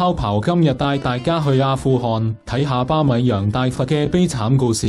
烤刨今日帶大家去阿富汗睇下巴米揚大佛嘅悲慘故事。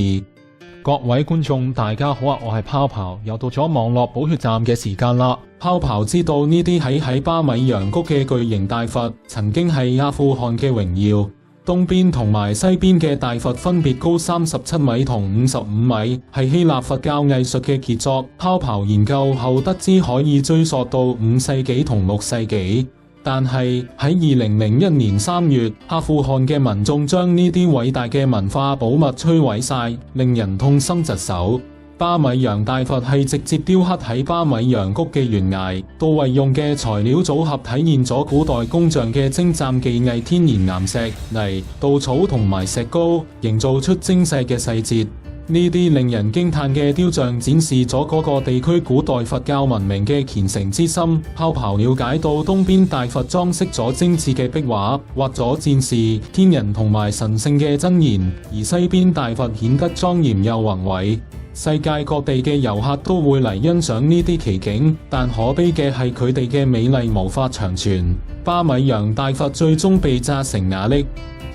各位觀眾大家好啊，我係泡刨，又到咗網絡補血站嘅時間啦。泡刨知道呢啲喺巴米揚谷嘅巨型大佛曾經係阿富汗嘅榮耀。東邊同埋西邊嘅大佛分別高37米同55米，係希臘佛教藝術嘅傑作。泡刨研究後得知可以追溯到5世紀同6世紀，但係喺2001年3月，阿富汗嘅民眾將呢啲偉大嘅文化寶物摧毀晒，令人痛心疾首。巴米揚大佛係直接雕刻喺巴米揚谷嘅懸崖，到位用嘅材料組合體現咗古代工匠嘅精湛技藝，天然岩石、泥、稻草同埋石膏，營造出精細嘅細節。呢啲令人驚嘆嘅雕像展示咗嗰個地區古代佛教文明嘅虔誠之心。泡刨了解到東邊大佛裝飾咗精緻嘅壁畫，畫咗戰士、天人同埋神聖嘅箴言，而西邊大佛顯得莊嚴又宏偉。世界各地嘅遊客都會嚟欣賞呢啲奇景，但可悲嘅係佢哋嘅美麗無法長存。巴米揚大佛最終被炸成瓦礫，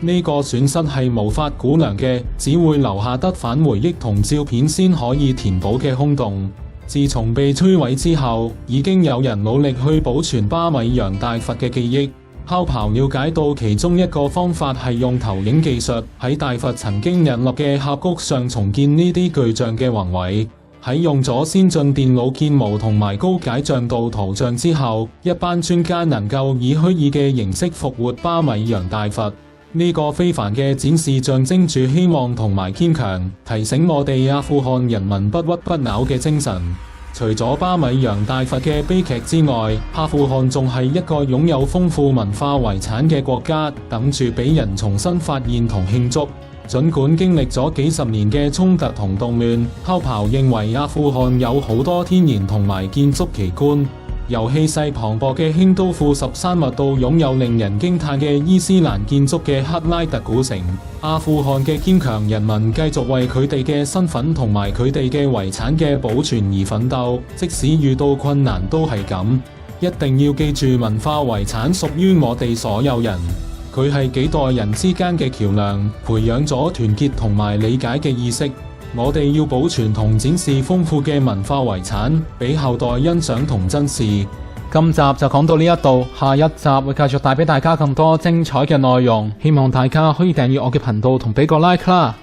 呢個損失係無法估量嘅，只會留下得返回憶同照片先可以填補嘅空洞。自從被摧毀之後，已經有人努力去保存巴米揚大佛嘅記憶。泡刨了解到其中一個方法係用投影技術，喺大佛曾經日落嘅峽谷上重建呢啲巨像嘅宏偉。喺用咗先進電腦建模同埋高解像度圖像之後，一班專家能夠以虛擬嘅形式復活巴米揚大佛。呢個非凡嘅展示象徵住希望同埋堅強，提醒我哋阿富汗人民不屈不撓嘅精神。除咗巴米揚大佛嘅悲劇之外，阿富汗仲係一個擁有豐富文化遺產嘅國家，等住俾人重新發現同慶祝。儘管經歷咗幾十年嘅衝突同動亂，泡刨認為阿富汗有好多天然同埋建築奇觀。由氣勢磅礴嘅興都庫什山脈到擁有令人驚嘆嘅伊斯蘭建築嘅克拉特古城，阿富汗嘅堅強人民繼續為佢哋嘅身份同埋佢哋嘅遺產嘅保存而奮鬥，即使遇到困難都係咁。一定要記住，文化遺產屬於我哋所有人，佢係幾代人之間嘅橋樑，培養咗團結同埋理解嘅意識。我哋要保存同展示豐富嘅文化遺產，俾後代欣賞同珍視。今集就講到呢一度，下一集會繼續帶俾大家更多精彩嘅內容，希望大家可以訂閱我嘅頻道同俾個 like 啦。